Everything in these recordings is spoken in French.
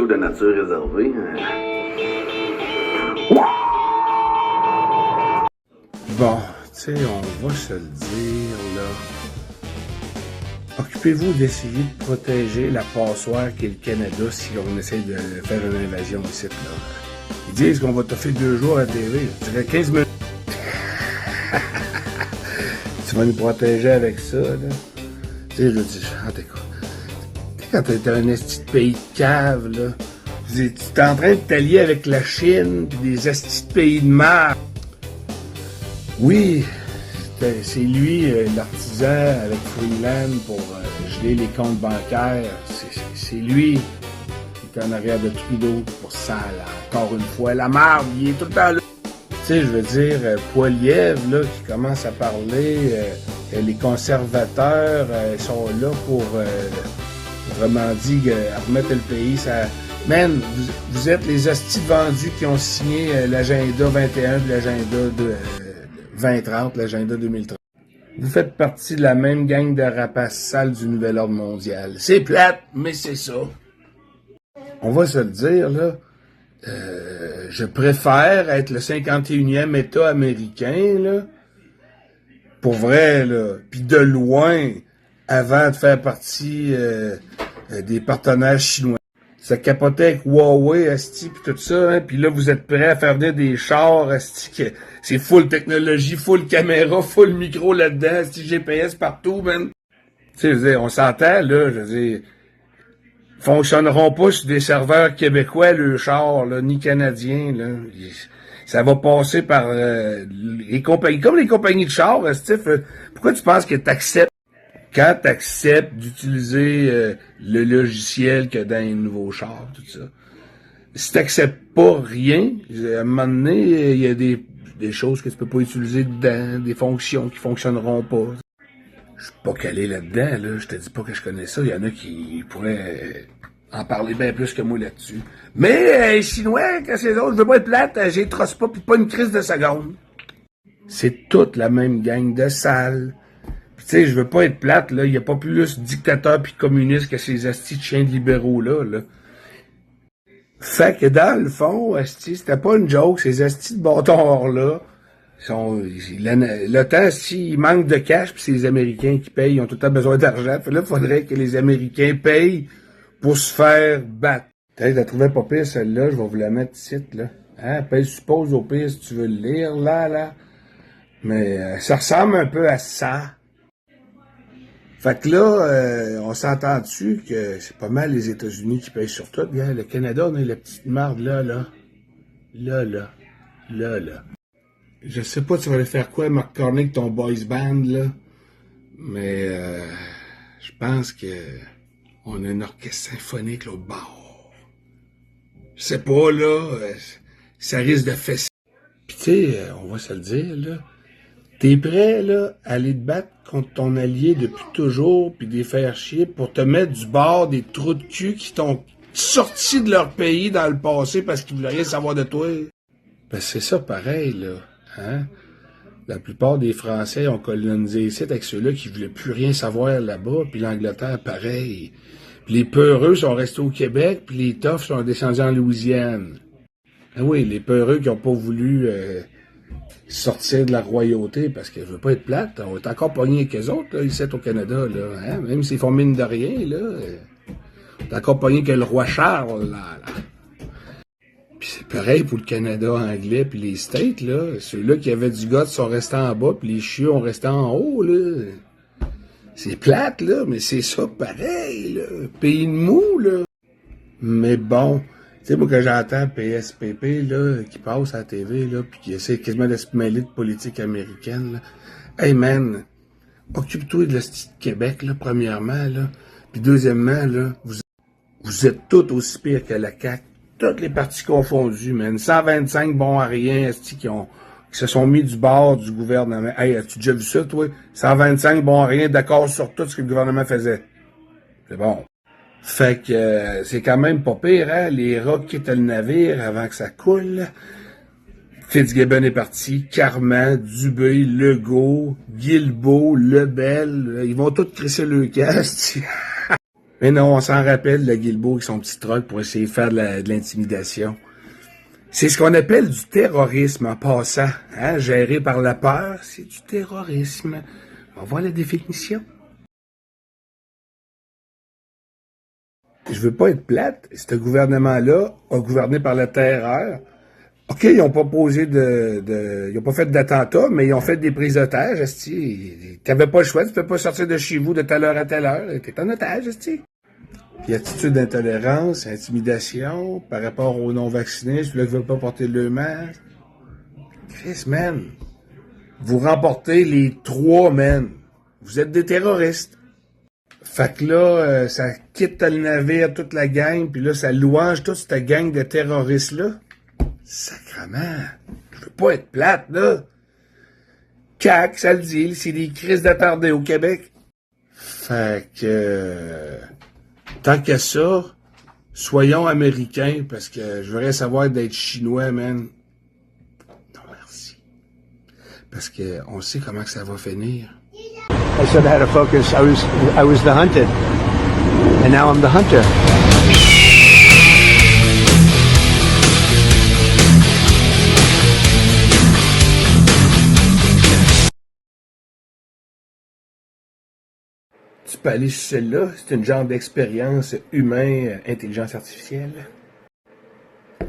plutôt de nature réservée. Bon, tu sais, on va se le dire, là. Occupez-vous d'essayer de protéger la passoire qu'est le Canada si on essaie de faire une invasion ici, là. Ils disent qu'on va te faire 2 jours à TV. Je dirais 15 minutes. Tu vas nous protéger avec ça, là. Tu sais, je veux dire, t'es quoi? Quand t'es un esti de pays de cave, là, tu es en train de t'allier avec la Chine pis des estis de pays de mer. Oui, c'est lui, l'artisan avec Freeland pour geler les comptes bancaires. C'est lui qui est en arrière de Trudeau pour ça, là. Encore une fois, la marde, il est tout le temps là. Tu sais, je veux dire, Poilievre, là, qui commence à parler, les conservateurs sont là pour, autrement dit, remettre le pays, ça... Man, vous êtes les hosties vendus qui ont signé l'agenda 21 et l'agenda 2030, l'agenda 2030. Vous faites partie de la même gang de rapaces sales du nouvel ordre mondial. C'est plate, mais c'est ça. On va se le dire, là. Je préfère être le 51e État américain, là, pour vrai, là, puis de loin, avant de faire partie des partenaires chinois. Ça capotait avec Huawei, asti, puis tout ça, hein, puis là, vous êtes prêts à faire venir des chars, asti, que c'est full technologie, full caméra, full micro là-dedans, asti, GPS partout, man. Tu sais, je veux dire, on s'entend, là, je veux dire, fonctionneront pas sur des serveurs québécois, le char, là, ni canadiens, là. Ça va passer par les compagnies, comme les compagnies de chars, Steve. Pourquoi tu penses que t'acceptes, quand t'acceptes d'utiliser le logiciel que dans les nouveaux chars, tout ça? Si t'acceptes pas rien, à un moment donné, il y a des choses que tu peux pas utiliser dedans, des fonctions qui fonctionneront pas. Je suis pas calé là-dedans, là. Je te dis pas que je connais ça. Il y en a qui pourraient en parler bien plus que moi là-dessus. Mais les Chinois, quand c'est autres, je veux pas être plate, j'ai trosse pas pis pas une crise de seconde. C'est toute la même gang de salles. Pis tu sais, je veux pas être plate, là. Il y a pas plus dictateurs pis communistes que ces astis de chiens de libéraux-là, là. Fait que dans le fond, asti, c'était pas une joke, ces astis de bâtards-là. Le temps, s'il manque de cash, puis c'est les Américains qui payent, ils ont tout le temps besoin d'argent. Fait là, il faudrait que les Américains payent pour se faire battre. Peut-être, la trouvais pas pire, celle-là, je vais vous la mettre ici, là. Hein, paye suppose au pire si tu veux le lire, là. Mais ça ressemble un peu à ça. Fait que là, on s'entend dessus que c'est pas mal les États-Unis qui payent sur tout. Bien, le Canada, on a la petite marde, là. Là. Je sais pas, tu vas aller faire quoi, Marc Cornet, avec ton boys band, là. Mais, je pense que on a un orchestre symphonique, l'autre bord. Je sais pas, là, ça risque de fesser. Pis tu sais, on va se le dire, là. T'es prêt, là, à aller te battre contre ton allié depuis toujours, puis les faire chier pour te mettre du bord des trous de cul qui t'ont sorti de leur pays dans le passé parce qu'ils voulaient rien savoir de toi? Ben, c'est ça pareil, là. Hein? La plupart des Français ont colonisé ici avec ceux-là qui voulaient plus rien savoir là-bas, puis l'Angleterre, pareil. Puis les peureux sont restés au Québec, puis les toughs sont descendus en Louisiane. Ah oui, les peureux qui ont pas voulu sortir de la royauté, parce que je veux pas être plate, on est encore pognés avec eux autres, là, ici au Canada, là. Hein? Même s'ils font mine de rien, là, on est encore pognés que le roi Charles, là. Puis c'est pareil pour le Canada anglais puis les States, là. Ceux-là qui avaient du goût sont restés en bas, puis les chiots ont resté en haut, là. C'est plate, là, mais c'est ça pareil, là. Pays de mou, là. Mais bon, tu sais, moi, quand j'entends PSPP, là, qui passe à la TV, là, puis qui essaie quasiment de se mêler de politique américaine, là. Hey, man, occupe-toi de la de Québec, là, premièrement, là. Puis deuxièmement, là, vous êtes tous aussi pires que la CAQ. Toutes les parties confondues, man. 125 bons à rien, qui se sont mis du bord du gouvernement. Hey, as-tu déjà vu ça, toi? 125 bons à rien, d'accord sur tout ce que le gouvernement faisait. C'est bon. Fait que c'est quand même pas pire, hein? Les rats quittent le navire avant que ça coule. Fitzgibbon est parti, Carman, Dubé, Legault, Guilbeault, Lebel, ils vont tous crisser le casque. Mais non, on s'en rappelle de Guilbeault avec son petit truck pour essayer de faire de l'intimidation. C'est ce qu'on appelle du terrorisme en passant. Hein? Géré par la peur, c'est du terrorisme. On va voir la définition. Je veux pas être plate. Ce gouvernement-là a gouverné par la terreur. OK, ils ont pas posé ils ont pas fait d'attentat, mais ils ont fait des prises d'otages, esti. T'avais pas le choix, tu peux pas sortir de chez vous de telle heure à telle heure. T'es en otage, esti. Puis attitude d'intolérance, intimidation par rapport aux non-vaccinés, ceux-là qui veulent pas porter le masque. Chris, man. Vous remportez les 3, man. Vous êtes des terroristes. Fait que là, ça quitte le navire, toute la gang, puis là, ça louange toute cette gang de terroristes-là. Sacrement. Je veux pas être plate, là. CAQ, ça le dit, c'est des crises d'attardés au Québec. Fait que... tant qu'à ça, soyons américains, parce que je voudrais savoir d'être chinois, man. Non, merci. Parce que on sait comment que ça va finir. I said I had to focus. I was the hunted, and now I'm the hunter. Tu peux aller sur celle-là, c'est une genre d'expérience humain, intelligence artificielle.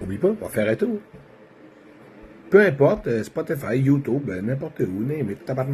Oublie pas, on va faire un tour. Peu importe, Spotify, YouTube, n'importe où, mais tabarnak.